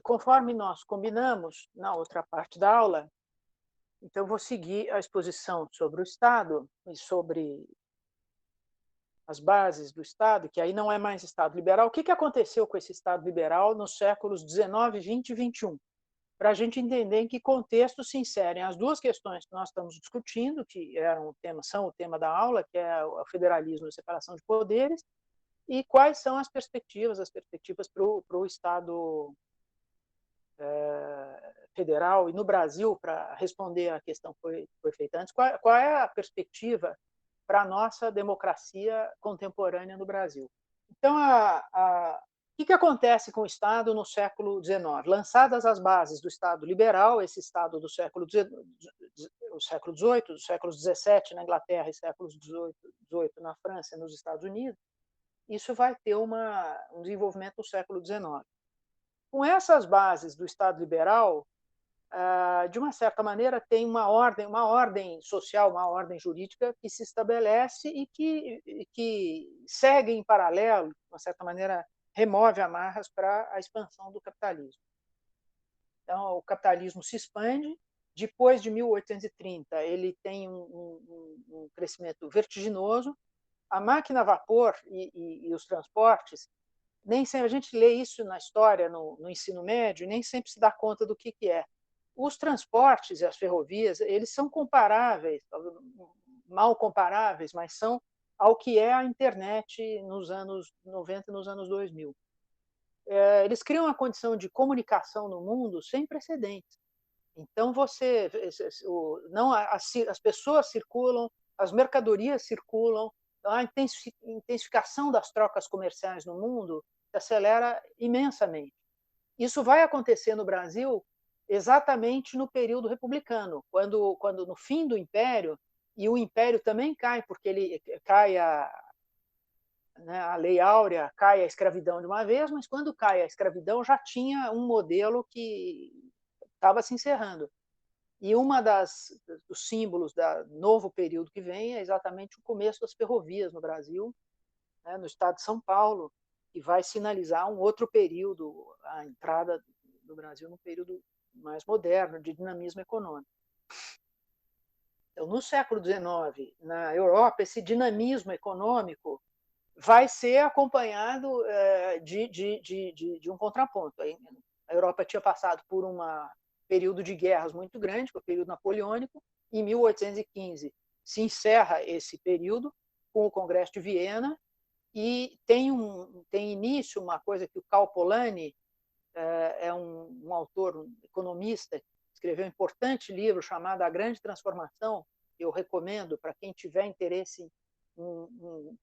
conforme nós combinamos na outra parte da aula, então vou seguir a exposição sobre o Estado e sobre as bases do Estado, que aí não é mais Estado liberal. O que aconteceu com esse Estado liberal nos séculos XIX, XX e XXI? Para a gente entender em que contexto se inserem as duas questões que nós estamos discutindo, que são o tema da aula, que é o federalismo e a separação de poderes, e quais são as perspectivas para o Estado federal e no Brasil, para responder à questão que foi feita antes, qual é a perspectiva para a nossa democracia contemporânea no Brasil. Então, o que acontece com o Estado no século XIX? Lançadas as bases do Estado liberal, esse Estado do século XVIII, do século XVII na Inglaterra e século XVIII na França e nos Estados Unidos, isso vai ter um desenvolvimento no século XIX. Com essas bases do Estado liberal, de uma certa maneira, tem uma ordem social, uma ordem jurídica que se estabelece e que segue em paralelo, de uma certa maneira, remove amarras para a expansão do capitalismo. Então, o capitalismo se expande. Depois de 1830, ele tem um crescimento vertiginoso. A máquina a vapor e os transportes, nem sempre a gente lê isso na história, no ensino médio, e nem sempre se dá conta do que é. Os transportes e as ferrovias, eles são comparáveis, mal comparáveis, mas são ao que é a internet nos anos 90 e nos anos 2000. Eles criam uma condição de comunicação no mundo sem precedentes. Então, as pessoas circulam, as mercadorias circulam, a intensificação das trocas comerciais no mundo se acelera imensamente. Isso vai acontecer no Brasil exatamente no período republicano, quando no fim do Império, e o Império também cai, porque ele cai a Lei Áurea, cai a escravidão de uma vez, mas quando cai a escravidão já tinha um modelo que estava se encerrando. E dos símbolos do novo período que vem é exatamente o começo das ferrovias no Brasil, né, no estado de São Paulo, que vai sinalizar um outro período, a entrada do Brasil num período mais moderno, de dinamismo econômico. Então, no século XIX, na Europa, esse dinamismo econômico vai ser acompanhado de um contraponto. A Europa tinha passado por um período de guerras muito grande, que é o período napoleônico. Em 1815 se encerra esse período com o Congresso de Viena e tem início uma coisa que o Karl Polanyi é um autor, um economista, escreveu um importante livro chamado A Grande Transformação, que eu recomendo para quem tiver interesse em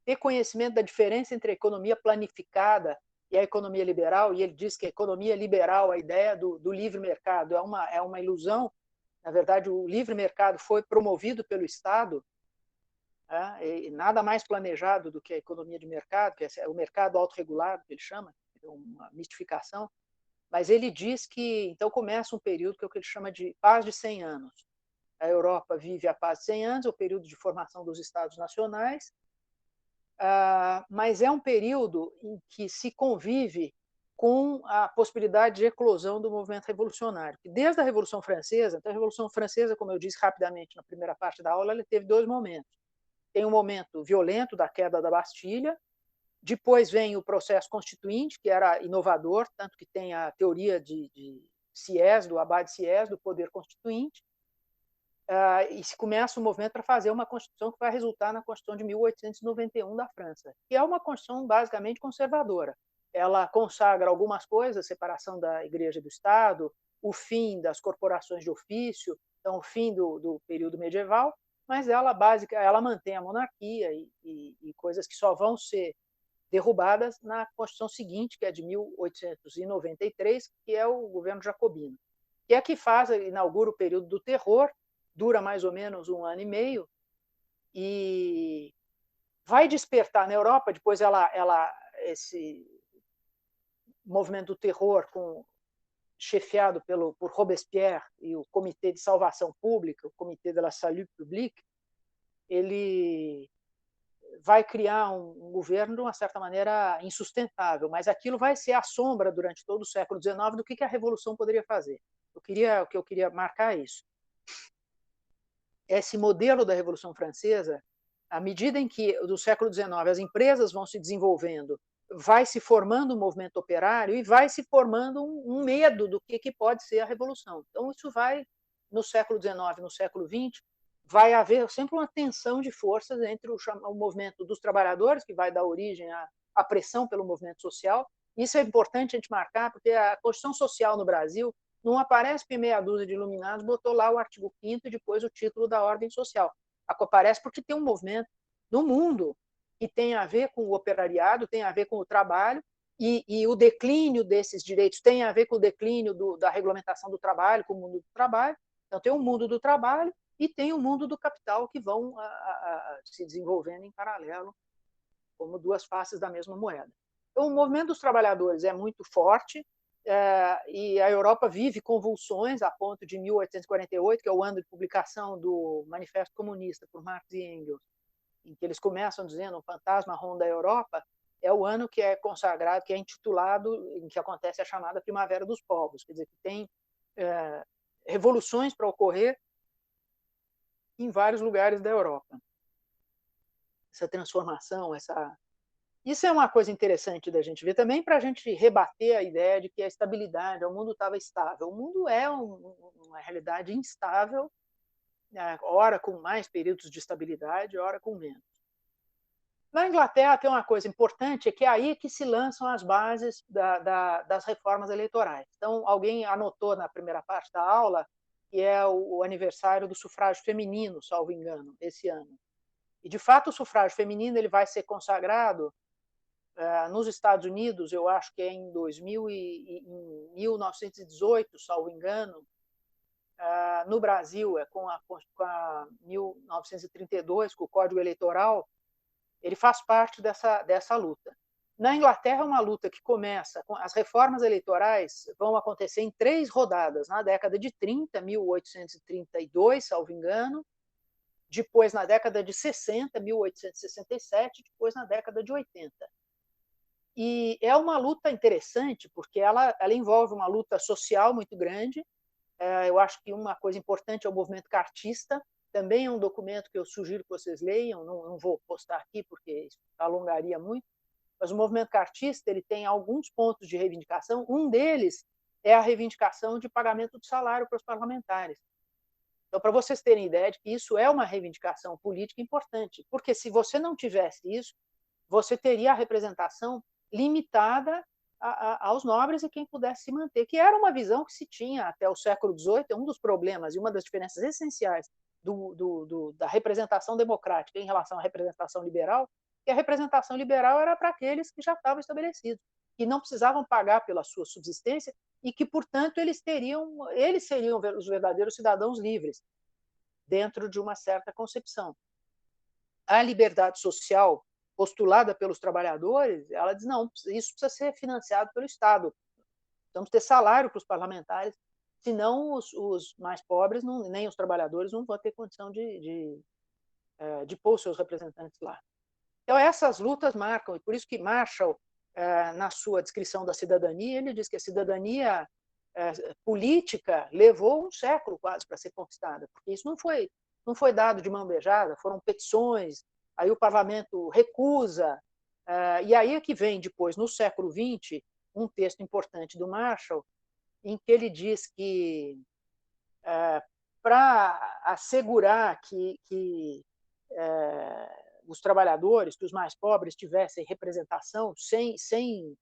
ter conhecimento da diferença entre a economia planificada e a economia liberal. E ele diz que a economia liberal, a ideia do livre mercado, é uma ilusão. Na verdade, o livre mercado foi promovido pelo Estado, e nada mais planejado do que a economia de mercado, que é o mercado autorregulado, que ele chama, uma mistificação. Mas ele diz que então começa um período que é o que ele chama de paz de 100 anos. A Europa vive a paz de 100 anos, o período de formação dos Estados nacionais, mas é um período em que se convive com a possibilidade de eclosão do movimento revolucionário. Desde a Revolução Francesa, então a Revolução Francesa, como eu disse rapidamente na primeira parte da aula, ela teve dois momentos. Tem um momento violento da queda da Bastilha, depois vem o processo constituinte, que era inovador, tanto que tem a teoria de Sieyès, do Abade Sieyès, do poder constituinte, e se começa o movimento para fazer uma Constituição que vai resultar na Constituição de 1891 da França, que é uma Constituição basicamente conservadora. Ela consagra algumas coisas, a separação da Igreja e do Estado, o fim das corporações de ofício, então o fim do período medieval, mas ela mantém a monarquia e coisas que só vão ser derrubadas na Constituição seguinte, que é de 1893, que é o governo jacobino, que é que inaugura o período do terror, dura mais ou menos 1 ano e meio, e vai despertar na Europa. Depois esse movimento do terror, chefiado por Robespierre e o Comitê de Salvação Pública, o Comitê de la Salut Publique, ele vai criar um governo de uma certa maneira insustentável, mas aquilo vai ser a sombra durante todo o século XIX do que a revolução poderia fazer. O que eu queria marcar é isso. Esse modelo da Revolução Francesa, à medida em que do século XIX as empresas vão se desenvolvendo, vai se formando um movimento operário e vai se formando um medo do que pode ser a revolução. Então isso vai no século XIX, no século XX, vai haver sempre uma tensão de forças entre o movimento dos trabalhadores, que vai dar origem à pressão pelo movimento social. Isso é importante a gente marcar, porque a Constituição Social no Brasil não aparece que meia dúzia de iluminados botou lá o artigo 5º e depois o título da ordem social. Aparece porque tem um movimento no mundo que tem a ver com o operariado, tem a ver com o trabalho, e o declínio desses direitos tem a ver com o declínio da regulamentação do trabalho, com o mundo do trabalho. Então, tem o mundo do trabalho e tem o mundo do capital que vão se desenvolvendo em paralelo, como duas faces da mesma moeda. Então, o movimento dos trabalhadores é muito forte, e a Europa vive convulsões a ponto de 1848, que é o ano de publicação do Manifesto Comunista por Marx e Engels, em que eles começam dizendo o fantasma ronda a Europa, é o ano que é consagrado, que é intitulado, em que acontece a chamada Primavera dos Povos, quer dizer, que tem revoluções para ocorrer em vários lugares da Europa. Essa transformação, isso é uma coisa interessante da gente ver também, para a gente rebater a ideia de que a estabilidade, o mundo estava estável. O mundo é uma realidade instável, ora com mais períodos de estabilidade, ora com menos. Na Inglaterra tem uma coisa importante, é que é aí que se lançam as bases das reformas eleitorais. Então, alguém anotou na primeira parte da aula que é o aniversário do sufrágio feminino, salvo engano, esse ano. E, de fato, o sufrágio feminino ele vai ser consagrado nos Estados Unidos, eu acho que é em 1918, salvo engano. No Brasil, é com a 1932, com o Código Eleitoral, ele faz parte dessa luta. Na Inglaterra, é uma luta que começa com as reformas eleitorais, vão acontecer em 3 rodadas, na década de 30, 1832, salvo engano, depois na década de 60, 1867, depois na década de 80. E é uma luta interessante, porque ela envolve uma luta social muito grande. Eu acho que uma coisa importante é o movimento cartista, também é um documento que eu sugiro que vocês leiam, não vou postar aqui porque isso alongaria muito, mas o movimento cartista ele tem alguns pontos de reivindicação, um deles é a reivindicação de pagamento de salário para os parlamentares. Então, para vocês terem ideia de que isso é uma reivindicação política importante, porque se você não tivesse isso, você teria a representação limitada aos nobres e quem pudesse se manter, que era uma visão que se tinha até o século XVIII, é um dos problemas e uma das diferenças essenciais da representação democrática em relação à representação liberal, que a representação liberal era para aqueles que já estavam estabelecidos, que não precisavam pagar pela sua subsistência e que, portanto, eles seriam os verdadeiros cidadãos livres, dentro de uma certa concepção. A liberdade social postulada pelos trabalhadores, ela diz, não, isso precisa ser financiado pelo Estado. Vamos ter salário para os parlamentares, senão os mais pobres, nem os trabalhadores, não vão ter condição de pôr os seus representantes lá. Então, essas lutas marcam, e por isso que Marshall, na sua descrição da cidadania, ele diz que a cidadania política levou um século quase para ser conquistada, porque isso não foi dado de mão beijada, foram petições, aí o parlamento recusa, e aí é que vem depois, no século XX, um texto importante do Marshall, em que ele diz que para assegurar que os trabalhadores, que os mais pobres tivessem representação sem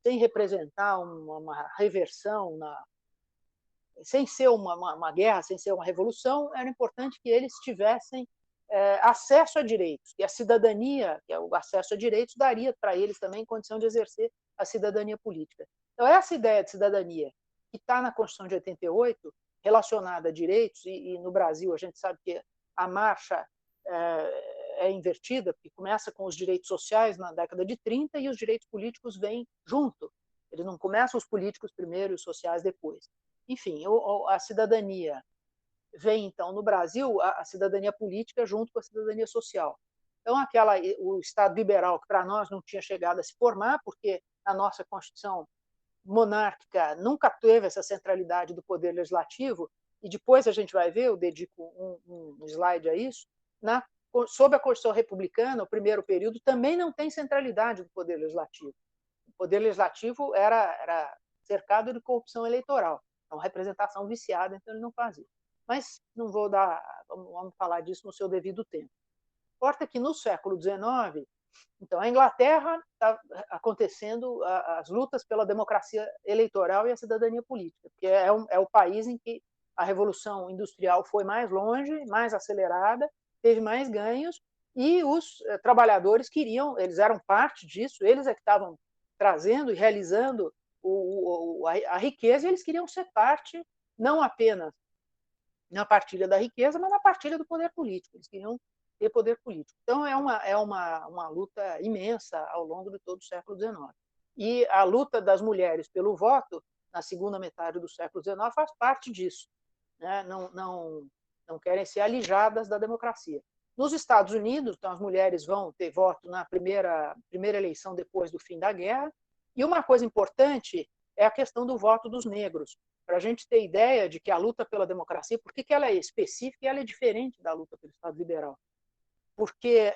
representar uma reversão, sem ser uma guerra, sem ser uma revolução, era importante que eles tivessem acesso a direitos, que a cidadania, que é o acesso a direitos, daria para eles também condição de exercer a cidadania política. Então, essa ideia de cidadania que está na Constituição de 88, relacionada a direitos, e no Brasil a gente sabe que a marcha é invertida, porque começa com os direitos sociais na década de 30 e os direitos políticos vêm junto. Eles não começam os políticos primeiro e os sociais depois. Enfim, a cidadania vem, então, no Brasil, a cidadania política junto com a cidadania social. Então, o Estado liberal, que para nós não tinha chegado a se formar, porque a nossa Constituição monárquica nunca teve essa centralidade do poder legislativo, e depois a gente vai ver, eu dedico um slide a isso, sob a Constituição republicana, o primeiro período, também não tem centralidade do poder legislativo. O poder legislativo era cercado de corrupção eleitoral, é uma representação viciada, então ele não fazia. Mas não vou vamos falar disso no seu devido tempo. Importa que no século XIX, então, a Inglaterra está acontecendo as lutas pela democracia eleitoral e a cidadania política, porque é o país em que a revolução industrial foi mais longe, mais acelerada, teve mais ganhos, e os trabalhadores eles eram parte disso, eles é que estavam trazendo e realizando a riqueza, e eles queriam ser parte, não apenas na partilha da riqueza, mas na partilha do poder político. Eles queriam ter poder político. Então, é uma luta imensa ao longo de todo o século XIX. E a luta das mulheres pelo voto, na segunda metade do século XIX, faz parte disso. Né? Não querem ser alijadas da democracia. Nos Estados Unidos, então, as mulheres vão ter voto na primeira eleição depois do fim da guerra. E uma coisa importante é a questão do voto dos negros. Para a gente ter ideia de que a luta pela democracia, por que ela é específica e ela é diferente da luta pelo Estado liberal? Porque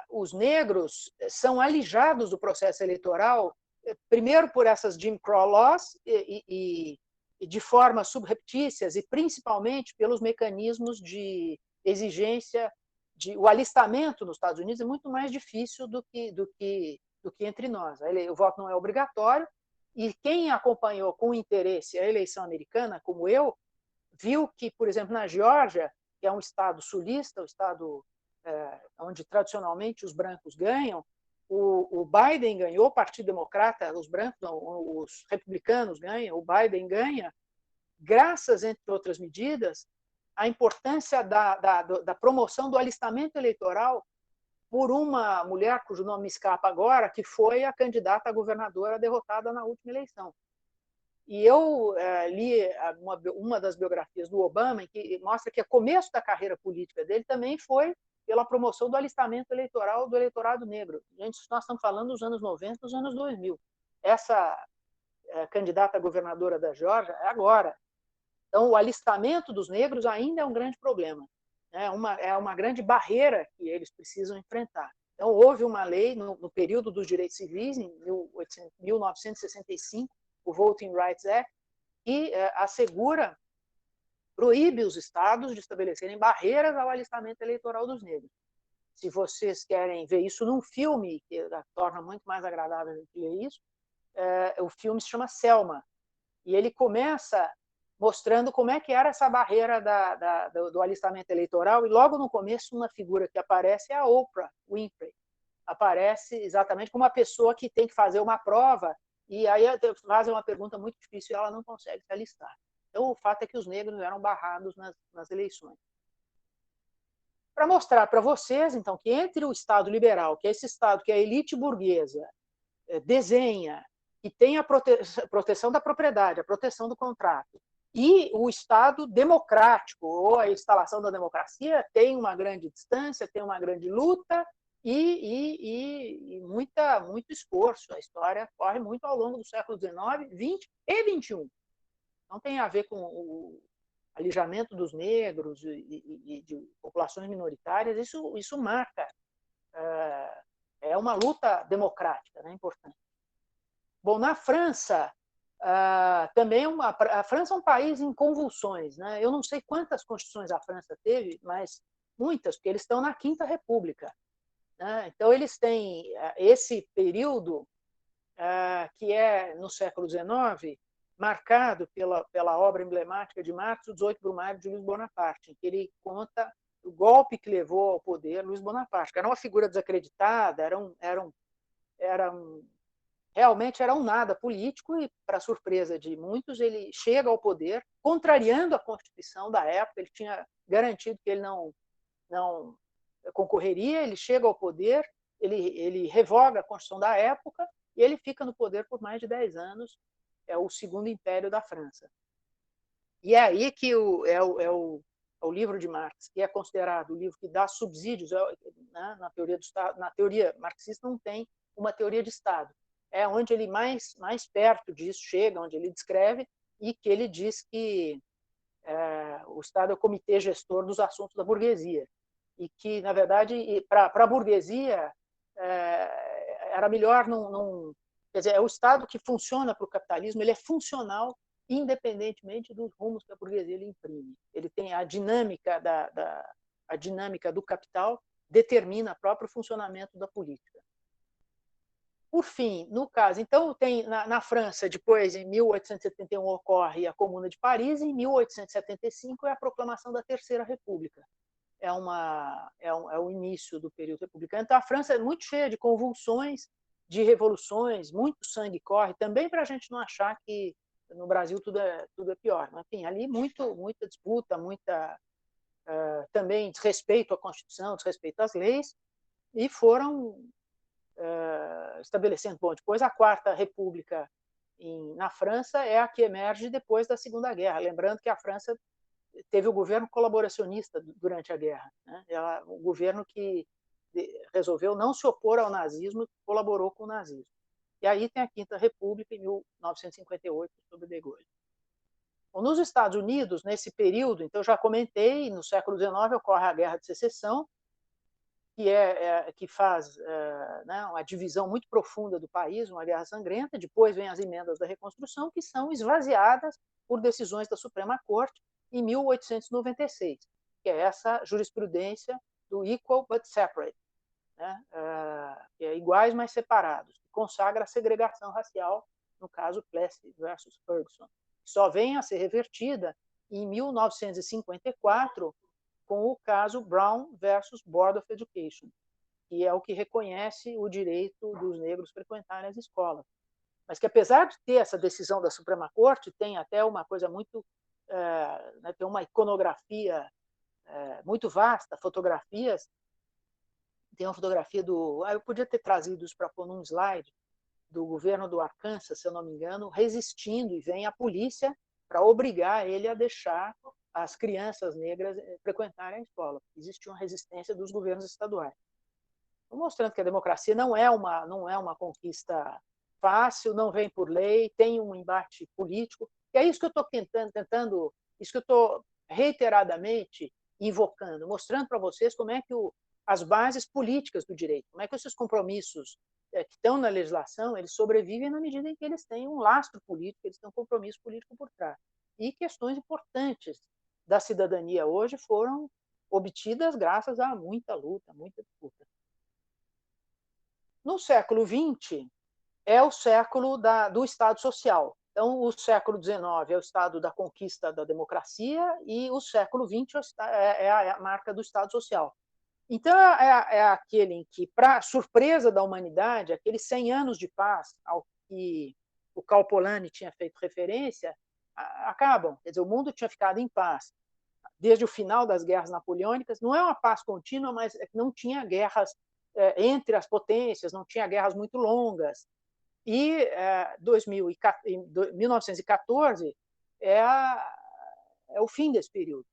os negros são alijados do processo eleitoral, primeiro por essas Jim Crow laws e de forma subreptícias, e principalmente pelos mecanismos de exigência. O alistamento nos Estados Unidos é muito mais difícil do que entre nós. O voto não é obrigatório, e quem acompanhou com interesse a eleição americana, como eu, viu que, por exemplo, na Geórgia, que é um estado sulista, um estado onde tradicionalmente os brancos ganham, o Biden ganhou, o Partido Democrata, os brancos, não, os republicanos ganham, o Biden ganha, graças, entre outras medidas, à importância da promoção do alistamento eleitoral por uma mulher cujo nome me escapa agora, que foi a candidata a governadora derrotada na última eleição. E eu li uma das biografias do Obama, que mostra que o começo da carreira política dele também foi pela promoção do alistamento eleitoral do eleitorado negro. Gente, nós estamos falando dos anos 90, dos anos 2000. Essa candidata a governadora da Geórgia é agora. Então, o alistamento dos negros ainda é um grande problema. É uma grande barreira que eles precisam enfrentar. Então, houve uma lei no período dos direitos civis, em 1965, o Voting Rights Act, que proíbe os estados de estabelecerem barreiras ao alistamento eleitoral dos negros. Se vocês querem ver isso num filme, que torna muito mais agradável a gente ler isso, o filme se chama Selma, e ele começa mostrando como é que era essa barreira do alistamento eleitoral, e logo no começo uma figura que aparece é a Oprah Winfrey. Aparece exatamente como uma pessoa que tem que fazer uma prova, e aí fazem uma pergunta muito difícil e ela não consegue se alistar. Então, o fato é que os negros eram barrados nas eleições. Para mostrar para vocês, então, que entre o Estado liberal, que é esse Estado que a elite burguesa desenha, que tem a proteção da propriedade, a proteção do contrato, e o Estado democrático, ou a instalação da democracia, tem uma grande distância, tem uma grande luta e muito esforço. A história corre muito ao longo do século XIX, XX e XXI. Não tem a ver com o alijamento dos negros e de populações minoritárias, isso marca. É uma luta democrática, né, importante. Bom, na França, também a França é um país em convulsões. Né? Eu não sei quantas constituições a França teve, mas muitas, porque eles estão na Quinta República. Né? Então, eles têm esse período que é no século XIX, marcado pela obra emblemática de Marx, o 18 Brumário de Luiz Bonaparte, em que ele conta o golpe que levou ao poder Luiz Bonaparte, que era uma figura desacreditada, realmente era um nada político, e, para surpresa de muitos, ele chega ao poder, contrariando a Constituição da época. Ele tinha garantido que ele não concorreria, ele chega ao poder, ele revoga a Constituição da época, e ele fica no poder por mais de 10 anos, é o Segundo Império da França. E é aí que o livro de Marx, que é considerado o livro que dá subsídios, né, na teoria do Estado, na teoria marxista não tem uma teoria de Estado. É onde ele mais perto disso chega, onde ele descreve e que ele diz que o Estado é o comitê gestor dos assuntos da burguesia. E que, na verdade, para a burguesia, era melhor não. Quer dizer, é o Estado que funciona para o capitalismo, ele é funcional independentemente dos rumos que a burguesia lhe imprime. Ele tem a dinâmica, a dinâmica do capital determina o próprio funcionamento da política. Por fim, no caso, então tem na França, depois em 1871 ocorre a Comuna de Paris, e em 1875 é a proclamação da Terceira República. É o início do período republicano. Então a França é muito cheia de convulsões, de revoluções, muito sangue corre, também para a gente não achar que no Brasil tudo é pior. Mas, enfim, ali muita disputa, também desrespeito à Constituição, desrespeito às leis, e foram estabelecendo. Bom, depois a Quarta República na França é a que emerge depois da Segunda Guerra. Lembrando que a França teve o governo colaboracionista durante a guerra, né? O governo que resolveu não se opor ao nazismo, colaborou com o nazismo. E aí tem a Quinta República, em 1958, sob de Gaulle. Bom, nos Estados Unidos, nesse período, então eu já comentei, no século XIX ocorre a Guerra de Secessão, que faz né, uma divisão muito profunda do país, uma guerra sangrenta. Depois vem as emendas da Reconstrução, que são esvaziadas por decisões da Suprema Corte em 1896, que é essa jurisprudência do equal but separate, né, que é iguais mas separados, que consagra a segregação racial, no caso Plessy versus Ferguson, que só vem a ser revertida em 1954 com o caso Brown versus Board of Education, que é o que reconhece o direito dos negros frequentarem as escolas. Mas que, apesar de ter essa decisão da Suprema Corte, tem até uma coisa muito... né, tem uma iconografia muito vasta, fotografias. Tem uma fotografia do... eu podia ter trazido isso para pôr num slide, do governo do Arkansas, se eu não me engano, resistindo, e vem a polícia para obrigar ele a deixar as crianças negras frequentarem a escola. Existe uma resistência dos governos estaduais. Estou mostrando que a democracia não é uma conquista fácil, não vem por lei, tem um embate político. E é isso que eu estou tentando, isso que eu estou reiteradamente invocando, mostrando para vocês como é que as bases políticas do direito, como é que esses compromissos que estão na legislação, eles sobrevivem na medida em que eles têm um lastro político, eles têm um compromisso político por trás. E questões importantes da cidadania hoje foram obtidas graças a muita luta, muita disputa. No século XX, é o século do Estado Social. Então, o século XIX é o estado da conquista da democracia e o século XX é a marca do Estado Social. Então, é aquele em que, para surpresa da humanidade, aqueles 100 anos de paz ao que o Karl Polanyi tinha feito referência, acabam. Quer dizer, o mundo tinha ficado em paz desde o final das guerras napoleônicas. Não é uma paz contínua, mas não tinha guerras entre as potências, não tinha guerras muito longas. E 1914 é o fim desse período,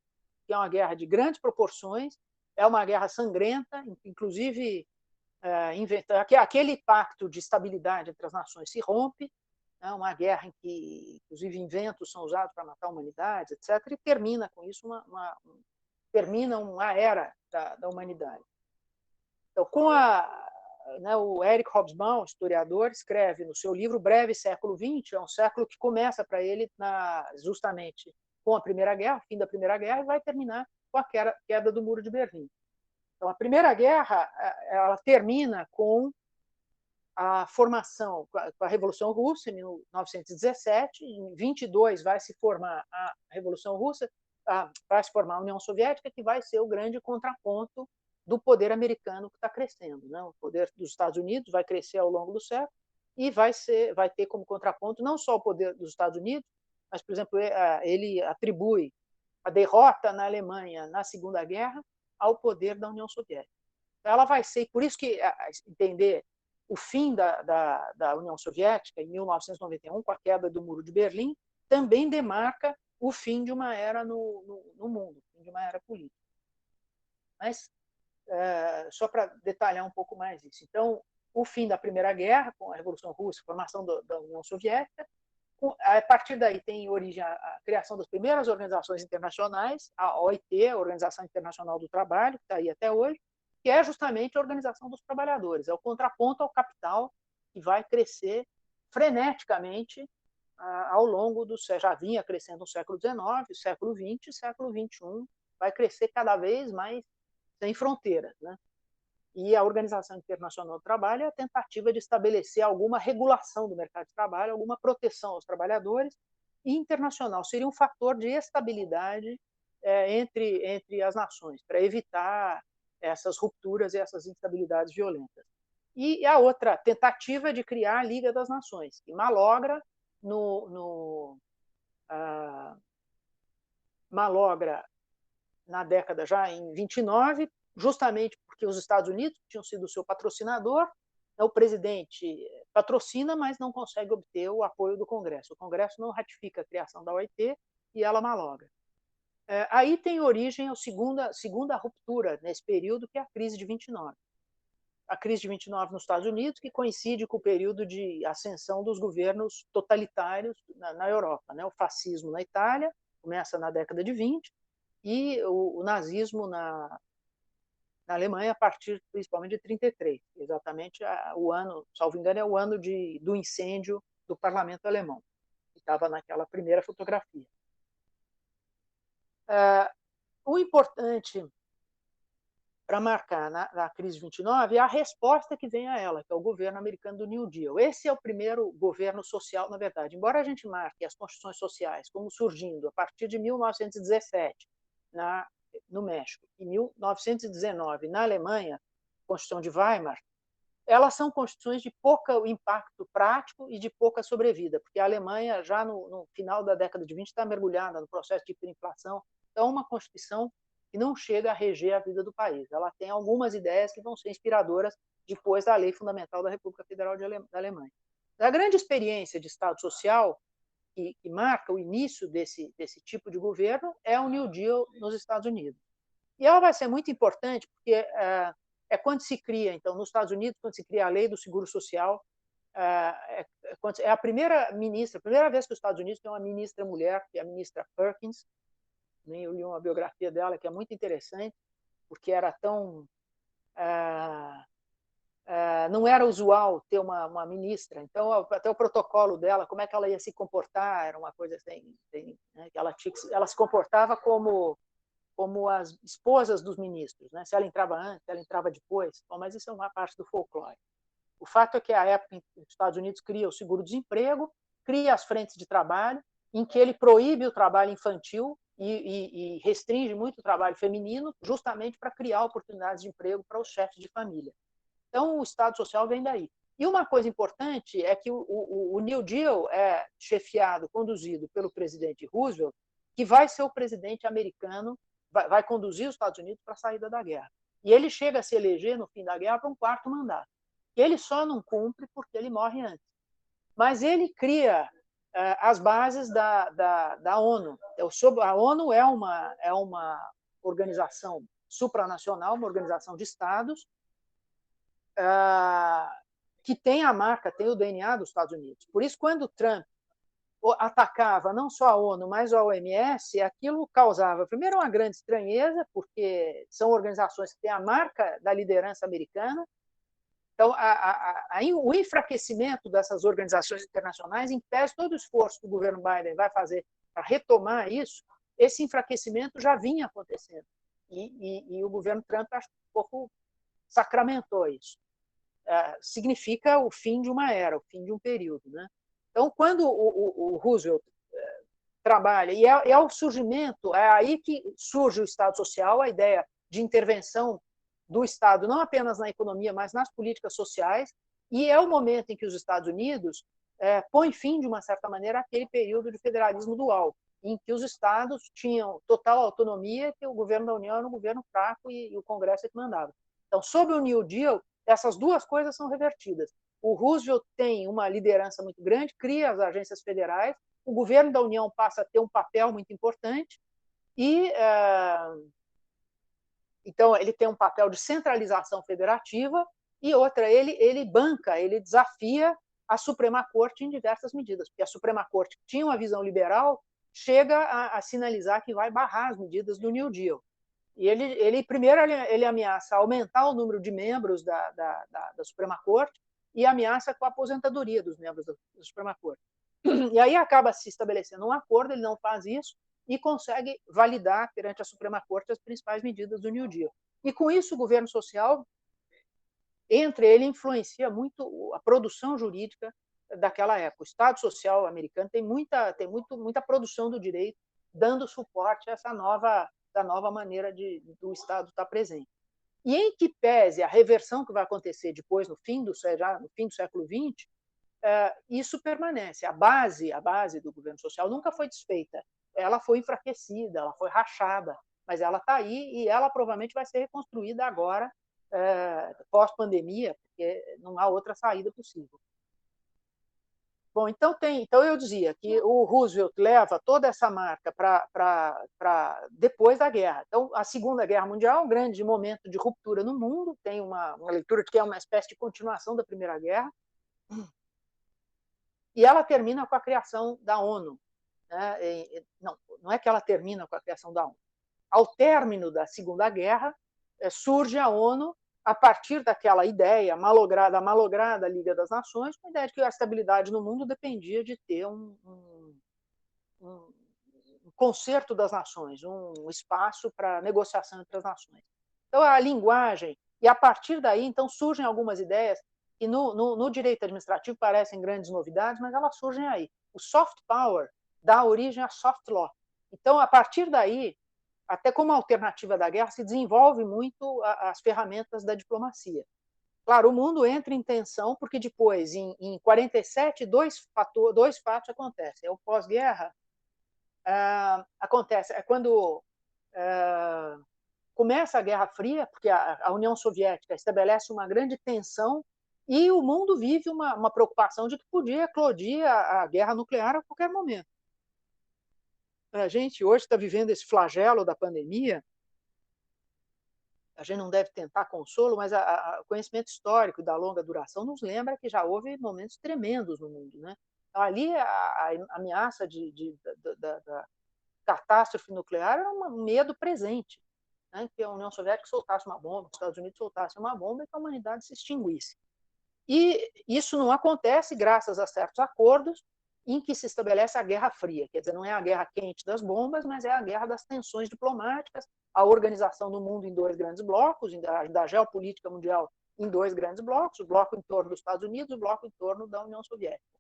que é uma guerra de grandes proporções, é uma guerra sangrenta, inclusive aquele pacto de estabilidade entre as nações se rompe, né, uma guerra em que, inclusive, inventos são usados para matar a humanidade, etc., e termina com isso termina uma era da humanidade. Então, o Eric Hobsbawm, historiador, escreve no seu livro Breve Século XX, é um século que começa para ele justamente com a Primeira Guerra, o fim da Primeira Guerra, e vai terminar com a queda do Muro de Berlim. Então, a Primeira Guerra ela termina com a formação, com a Revolução Russa, em 1917. Em 22 vai se formar a Revolução Russa, vai se formar a União Soviética, que vai ser o grande contraponto do poder americano que está crescendo, né? O poder dos Estados Unidos vai crescer ao longo do século e vai ter como contraponto não só o poder dos Estados Unidos, mas, por exemplo, ele atribui a derrota na Alemanha na Segunda Guerra ao poder da União Soviética. Então, ela vai ser, por isso que entender o fim da União Soviética, em 1991, com a queda do Muro de Berlim, também demarca o fim de uma era no mundo, o fim de uma era política. Mas, só para detalhar um pouco mais isso. Então, o fim da Primeira Guerra, com a Revolução Russa, a formação da União Soviética, a partir daí tem origem a criação das primeiras organizações internacionais, a OIT, a Organização Internacional do Trabalho, que está aí até hoje, que é justamente a organização dos trabalhadores, é o contraponto ao capital que vai crescer freneticamente ao longo do século, já vinha crescendo no século XIX, século XX, século XXI, vai crescer cada vez mais sem fronteiras, né? E a Organização Internacional do Trabalho é a tentativa de estabelecer alguma regulação do mercado de trabalho, alguma proteção aos trabalhadores, e internacional seria um fator de estabilidade entre as nações, para evitar essas rupturas e essas instabilidades violentas. E a outra tentativa é de criar a Liga das Nações, que malogra malogra na década já em 29, justamente porque os Estados Unidos tinham sido o seu patrocinador, o presidente patrocina, mas não consegue obter o apoio do Congresso. O Congresso não ratifica a criação da OIT e ela malogra. Aí tem origem a segunda ruptura nesse período, que é a crise de 29. A crise de 29 nos Estados Unidos, que coincide com o período de ascensão dos governos totalitários na Europa, né? O fascismo na Itália começa na década de 20 e o nazismo na Alemanha a partir principalmente de 33, exatamente o ano, salvo engano, é o ano do incêndio do parlamento alemão, que estava naquela primeira fotografia. O importante para marcar na crise de 29 é a resposta que vem a ela, que é o governo americano do New Deal. Esse é o primeiro governo social, na verdade. Embora a gente marque as constituições sociais como surgindo a partir de 1917 no México e 1919 na Alemanha, Constituição de Weimar, elas são constituições de pouco impacto prático e de pouca sobrevida, porque a Alemanha, já no final da década de 20, está mergulhada no processo de hiperinflação. Então, é uma Constituição que não chega a reger a vida do país. Ela tem algumas ideias que vão ser inspiradoras depois da Lei Fundamental da República Federal da Alemanha. A grande experiência de Estado Social que marca o início desse tipo de governo é o New Deal nos Estados Unidos. E ela vai ser muito importante porque é quando se cria, então, nos Estados Unidos, quando se cria a Lei do Seguro Social, é a primeira vez que os Estados Unidos tem uma ministra mulher, que é a ministra Perkins. Eu li uma biografia dela que é muito interessante, porque era tão... não era usual ter uma ministra, então até o protocolo dela, como é que ela ia se comportar, era uma coisa assim, né, que ela se comportava como as esposas dos ministros, né? Se ela entrava antes, se ela entrava depois. Bom, mas isso é uma parte do folclore. O fato é que a época em que os Estados Unidos cria o seguro-desemprego, cria as frentes de trabalho, em que ele proíbe o trabalho infantil e restringe muito o trabalho feminino, justamente para criar oportunidades de emprego para os chefes de família. Então, o Estado Social vem daí. E uma coisa importante é que o New Deal é chefiado, conduzido pelo presidente Roosevelt, que vai ser o presidente americano, vai conduzir os Estados Unidos para a saída da guerra. E ele chega a se eleger no fim da guerra para um quarto mandato. Ele só não cumpre porque ele morre antes. Mas ele cria as bases da ONU. A ONU é uma organização supranacional, uma organização de estados, que tem a marca, tem o DNA dos Estados Unidos. Por isso, quando Trump atacava não só a ONU, mas a OMS, aquilo causava, primeiro, uma grande estranheza, porque são organizações que têm a marca da liderança americana. Então, o enfraquecimento dessas organizações internacionais impede todo o esforço que o governo Biden vai fazer para retomar isso. Esse enfraquecimento já vinha acontecendo. E o governo Trump, acho que um pouco sacramentou isso. Significa o fim de uma era, o fim de um período, né? Então, quando o Roosevelt trabalha, e é o surgimento, é aí que surge o Estado Social, a ideia de intervenção do Estado, não apenas na economia, mas nas políticas sociais, e é o momento em que os Estados Unidos põem fim, de uma certa maneira, àquele período de federalismo dual, em que os estados tinham total autonomia, que o governo da União era um governo fraco e o Congresso é que mandava. Então, sob o New Deal, essas duas coisas são revertidas. O Roosevelt tem uma liderança muito grande, cria as agências federais, o governo da União passa a ter um papel muito importante e, então, ele tem um papel de centralização federativa e outra, ele banca, ele desafia a Suprema Corte em diversas medidas, porque a Suprema Corte tinha uma visão liberal, chega a sinalizar que vai barrar as medidas do New Deal. E primeiro, ele ameaça aumentar o número de membros da Suprema Corte e ameaça com a aposentadoria dos membros da Suprema Corte. E aí acaba se estabelecendo um acordo, ele não faz isso e consegue validar perante a Suprema Corte as principais medidas do New Deal. E com isso o governo social, ele influencia muito a produção jurídica daquela época. O Estado Social americano tem muita produção do direito dando suporte a essa nova maneira do Estado estar presente. E em que pese a reversão que vai acontecer depois, no fim do século XX, isso permanece. A base do governo social nunca foi desfeita. Ela foi enfraquecida, ela foi rachada, mas ela está aí e ela provavelmente vai ser reconstruída agora, pós-pandemia, porque não há outra saída possível. Bom, então eu dizia que o Roosevelt leva toda essa marca para depois da guerra. Então, a Segunda Guerra Mundial é um grande momento de ruptura no mundo, tem uma leitura de que é uma espécie de continuação da Primeira Guerra, e ela termina com a criação da ONU. Né? Não é que ela termina com a criação da ONU. Ao término da Segunda Guerra, surge a ONU a partir daquela ideia da malograda Liga das Nações, com a ideia de que a estabilidade no mundo dependia de ter um concerto das nações, um espaço para negociação entre as nações. Então, a linguagem, e a partir daí, então, surgem algumas ideias que no direito administrativo parecem grandes novidades, mas elas surgem aí. O soft power dá origem a soft law. Então, a partir daí, até como alternativa da guerra, se desenvolve muito as ferramentas da diplomacia. Claro, o mundo entra em tensão, porque depois, em 1947, dois fatos acontecem. O pós-guerra acontece, quando começa a Guerra Fria, porque a União Soviética estabelece uma grande tensão e o mundo vive uma preocupação de que podia eclodir a guerra nuclear a qualquer momento. A gente hoje está vivendo esse flagelo da pandemia, a gente não deve tentar consolo, mas o conhecimento histórico da longa duração nos lembra que já houve momentos tremendos no mundo. Né? Então, ali, a ameaça da catástrofe nuclear era um medo presente, né? Que a União Soviética soltasse uma bomba, que os Estados Unidos soltassem uma bomba e que a humanidade se extinguisse. E isso não acontece graças a certos acordos em que se estabelece a Guerra Fria, quer dizer, não é a guerra quente das bombas, mas é a guerra das tensões diplomáticas, a organização do mundo em dois grandes blocos, da geopolítica mundial em dois grandes blocos, o bloco em torno dos Estados Unidos, o bloco em torno da União Soviética.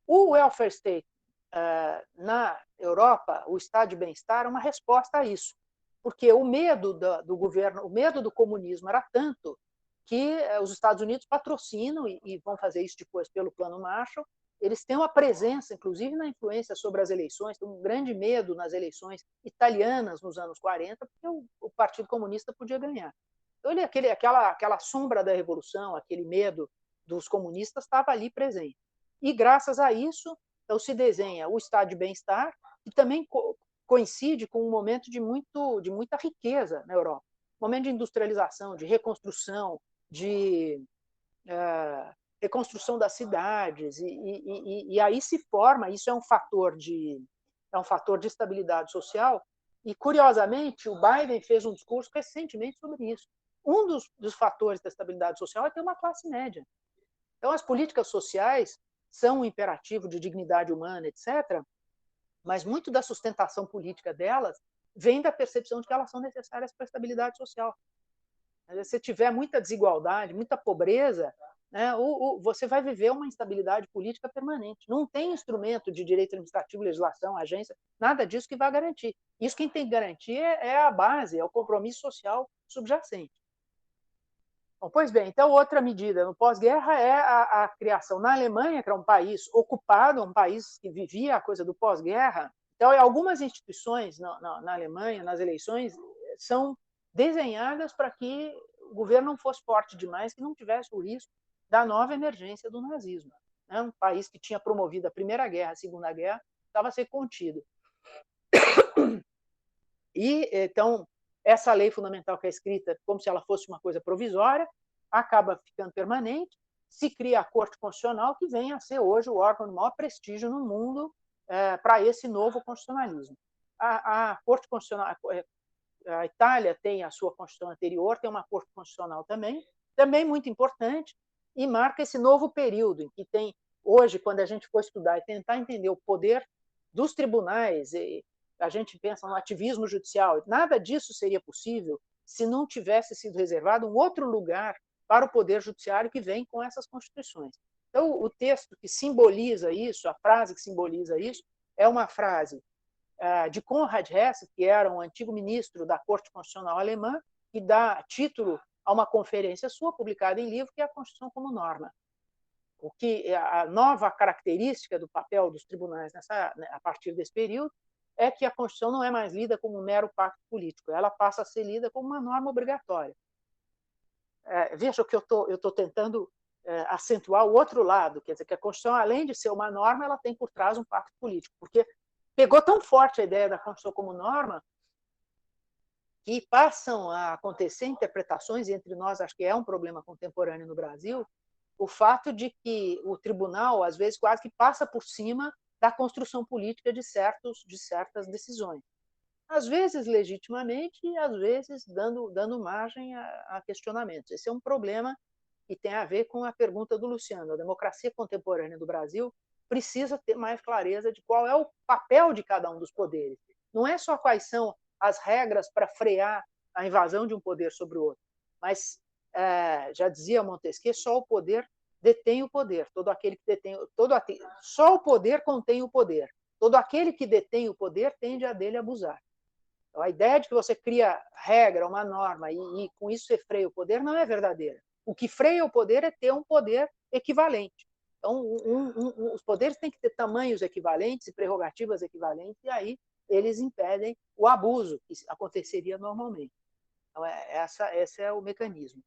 O welfare state na Europa, o estado de bem-estar, é uma resposta a isso, porque o medo do governo, o medo do comunismo era tanto que os Estados Unidos patrocinam, e vão fazer isso depois pelo Plano Marshall, eles têm uma presença, inclusive na influência sobre as eleições, tem um grande medo nas eleições italianas nos anos 40, porque o Partido Comunista podia ganhar. Então, aquela sombra da revolução, aquele medo dos comunistas estava ali presente. E, graças a isso, então, se desenha o estado de bem-estar, que também coincide com um momento de muita riqueza na Europa. Momento de industrialização, de reconstrução, de reconstrução das cidades, e aí se forma, isso é um fator de estabilidade social, e, curiosamente, o Biden fez um discurso recentemente sobre isso. Um dos fatores da estabilidade social é ter uma classe média. Então, as políticas sociais são um imperativo de dignidade humana, etc., mas muito da sustentação política delas vem da percepção de que elas são necessárias para a estabilidade social. Se você tiver muita desigualdade, muita pobreza, né, você vai viver uma instabilidade política permanente. Não tem instrumento de direito administrativo, legislação, agência, nada disso que vai garantir. Isso quem tem que garantir é a base, é o compromisso social subjacente. Bom, pois bem, então outra medida no pós-guerra é a criação na Alemanha, que era um país ocupado, um país que vivia a coisa do pós-guerra. Então, algumas instituições na Alemanha, nas eleições, são desenhadas para que o governo não fosse forte demais, que não tivesse o risco da nova emergência do nazismo. né? Um país que tinha promovido a Primeira Guerra, a Segunda Guerra, estava a ser contido. E, então, essa lei fundamental que é escrita como se ela fosse uma coisa provisória, acaba ficando permanente, se cria a Corte Constitucional, que vem a ser hoje o órgão de maior prestígio no mundo para esse novo constitucionalismo. A Corte Constitucional, a Itália tem a sua Constituição anterior, tem uma Corte Constitucional também muito importante, e marca esse novo período em que tem, hoje, quando a gente for estudar e tentar entender o poder dos tribunais, a gente pensa no ativismo judicial, nada disso seria possível se não tivesse sido reservado um outro lugar para o poder judiciário que vem com essas constituições. Então, o texto que simboliza isso, a frase que simboliza isso, é uma frase de Konrad Hesse, que era um antigo ministro da Corte Constitucional Alemã, que dá título a uma conferência sua, publicada em livro, que é a Constituição como Norma. O que a nova característica do papel dos tribunais a partir desse período é que a Constituição não é mais lida como um mero pacto político, ela passa a ser lida como uma norma obrigatória. Veja que eu estou tentando acentuar o outro lado, quer dizer, que a Constituição, além de ser uma norma, ela tem por trás um pacto político, porque pegou tão forte a ideia da Constituição como norma que passam a acontecer interpretações, e entre nós acho que é um problema contemporâneo no Brasil, o fato de que o tribunal, às vezes, quase que passa por cima da construção política de certas decisões. Às vezes legitimamente e às vezes dando margem a questionamentos. Esse é um problema que tem a ver com a pergunta do Luciano. A democracia contemporânea do Brasil precisa ter mais clareza de qual é o papel de cada um dos poderes. Não é só quais são as regras para frear a invasão de um poder sobre o outro, mas, já dizia Montesquieu, só o poder detém o poder. Todo aquele que detém, só o poder contém o poder. Todo aquele que detém o poder tende a dele abusar. Então, a ideia de que você cria regra, uma norma, e com isso você freia o poder, não é verdadeira. O que freia o poder é ter um poder equivalente. Então, os poderes têm que ter tamanhos equivalentes e prerrogativas equivalentes, e aí eles impedem o abuso que aconteceria normalmente. Então, esse é o mecanismo.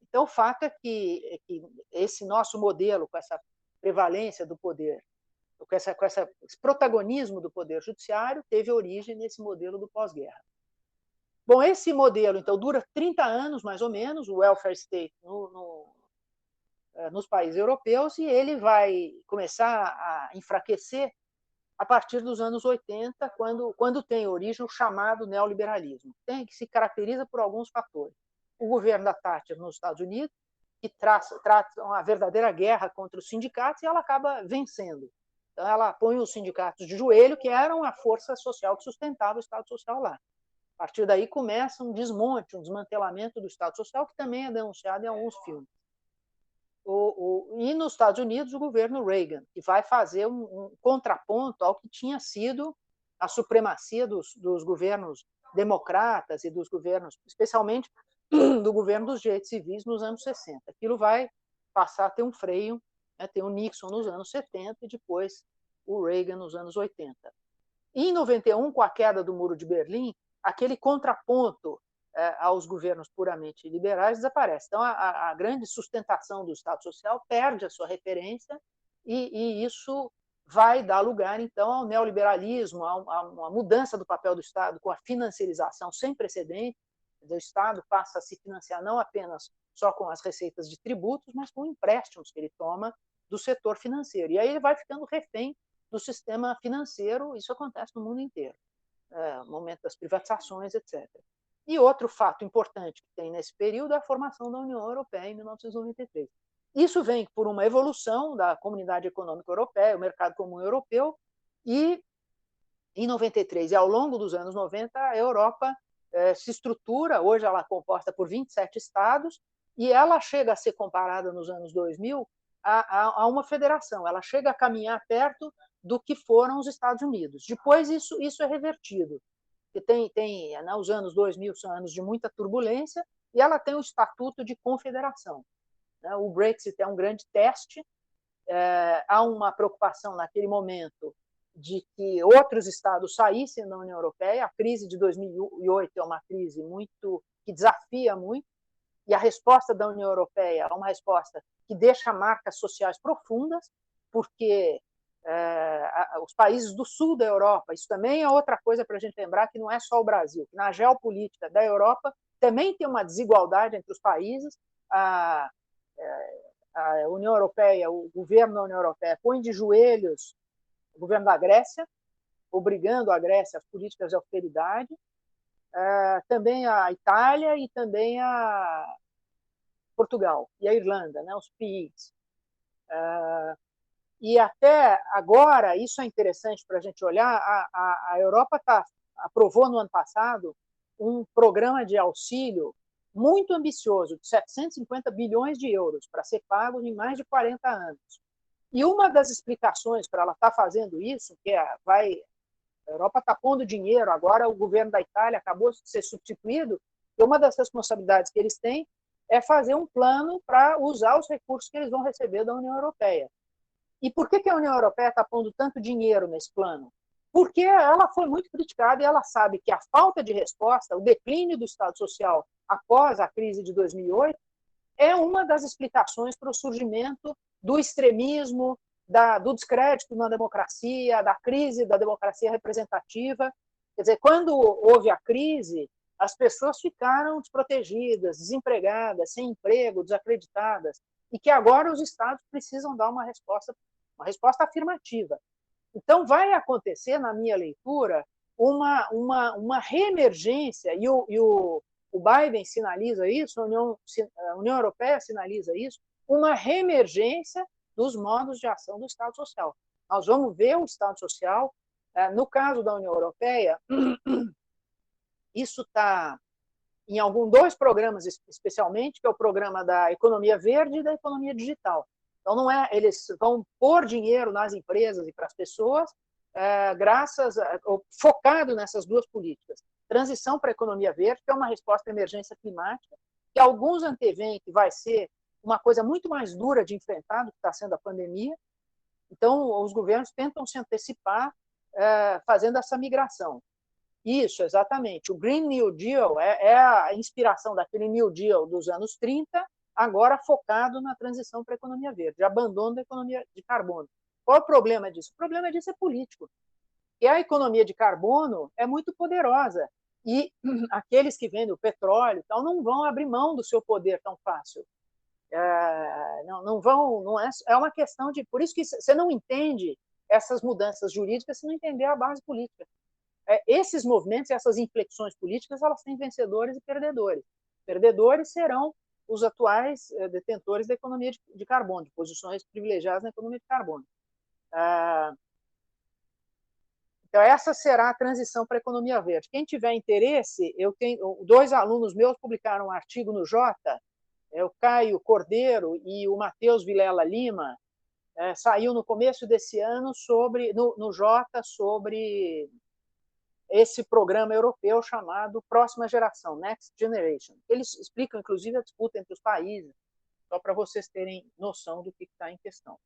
Então, o fato é que esse nosso modelo, com essa prevalência do poder, com esse protagonismo do poder judiciário, teve origem nesse modelo do pós-guerra. Bom, esse modelo, então, dura 30 anos, mais ou menos, o welfare state nos países europeus, e ele vai começar a enfraquecer a partir dos anos 80, quando tem origem o chamado neoliberalismo, que se caracteriza por alguns fatores. O governo da Thatcher nos Estados Unidos, que trata uma verdadeira guerra contra os sindicatos, e ela acaba vencendo. Então, ela põe os sindicatos de joelho, que eram a força social que sustentava o Estado Social lá. A partir daí começa um desmonte, um desmantelamento do Estado Social, que também é denunciado em alguns filmes. E nos Estados Unidos, o governo Reagan, que vai fazer um contraponto ao que tinha sido a supremacia dos governos democratas e dos governos, especialmente do governo dos direitos civis nos anos 60. Aquilo vai passar a ter um freio, né? Tem o Nixon nos anos 70 e depois o Reagan nos anos 80. E em 91, com a queda do Muro de Berlim, aquele contraponto aos governos puramente liberais desaparece. Então, a grande sustentação do Estado Social perde a sua referência e isso vai dar lugar, então, ao neoliberalismo, a uma mudança do papel do Estado com a financiarização sem precedentes. O Estado passa a se financiar não apenas só com as receitas de tributos, mas com empréstimos que ele toma do setor financeiro. E aí ele vai ficando refém do sistema financeiro, isso acontece no mundo inteiro, momento das privatizações, etc. E outro fato importante que tem nesse período é a formação da União Europeia em 1993. Isso vem por uma evolução da Comunidade Econômica Europeia, o Mercado Comum Europeu, e em 93 e ao longo dos anos 90, a Europa se estrutura, hoje ela é composta por 27 estados, e ela chega a ser comparada nos anos 2000 a uma federação, ela chega a caminhar perto do que foram os Estados Unidos. Depois isso é revertido, porque os anos 2000 são anos de muita turbulência, e ela tem o estatuto de confederação. O Brexit é um grande teste, há uma preocupação naquele momento de que outros estados saíssem da União Europeia. A crise de 2008 é uma crise que desafia muito, e a resposta da União Europeia é uma resposta que deixa marcas sociais profundas, porque os países do sul da Europa, isso também é outra coisa para a gente lembrar, que não é só o Brasil, que na geopolítica da Europa também tem uma desigualdade entre os países. A União Europeia, o governo da União Europeia põe de joelhos o governo da Grécia, obrigando a Grécia às políticas de austeridade, também a Itália e também a Portugal e a Irlanda, né, os PIGs. E até agora, isso é interessante para a gente olhar, a Europa aprovou no ano passado um programa de auxílio muito ambicioso, de 750 bilhões de euros, para ser pago em mais de 40 anos. E uma das explicações para ela estar fazendo isso, que a Europa está pondo dinheiro, agora o governo da Itália acabou de ser substituído, e uma das responsabilidades que eles têm é fazer um plano para usar os recursos que eles vão receber da União Europeia. E por que a União Europeia está pondo tanto dinheiro nesse plano? Porque ela foi muito criticada e ela sabe que a falta de resposta, o declínio do Estado Social após a crise de 2008, é uma das explicações para o surgimento do extremismo, do descrédito na democracia, da crise da democracia representativa. Quer dizer, quando houve a crise, as pessoas ficaram desprotegidas, desempregadas, sem emprego, desacreditadas, e que agora os Estados precisam dar uma resposta afirmativa. Então, vai acontecer, na minha leitura, uma reemergência, e o Biden sinaliza isso, a União Europeia sinaliza isso, uma reemergência dos modos de ação do Estado Social. Nós vamos ver o Estado Social, no caso da União Europeia, isso está em dois programas especialmente, que é o programa da economia verde e da economia digital. Então, não é, eles vão pôr dinheiro nas empresas e para as pessoas, focado nessas duas políticas. Transição para a economia verde, que é uma resposta à emergência climática, que alguns anteveem que vai ser uma coisa muito mais dura de enfrentar do que está sendo a pandemia. Então, os governos tentam se antecipar fazendo essa migração. Isso, exatamente. O Green New Deal é a inspiração daquele New Deal dos anos 30, agora focado na transição para a economia verde, abandono da economia de carbono. Qual é o problema disso? O problema disso é político. E a economia de carbono é muito poderosa. E aqueles que vendem o petróleo tal, não vão abrir mão do seu poder tão fácil. Não vão, não é uma questão de... Por isso que você não entende essas mudanças jurídicas se não entender a base política. Esses movimentos, essas inflexões políticas, elas têm vencedores e perdedores. Perdedores serão os atuais detentores da economia de carbono, de posições privilegiadas na economia de carbono. Então, essa será a transição para a economia verde. Quem tiver interesse, eu tenho 2 alunos meus publicaram um artigo no Jota, o Caio Cordeiro e o Matheus Vilela Lima, saiu no começo desse ano no Jota sobre esse programa europeu chamado Próxima Geração, Next Generation. Eles explicam, inclusive, a disputa entre os países, só para vocês terem noção do que está em questão.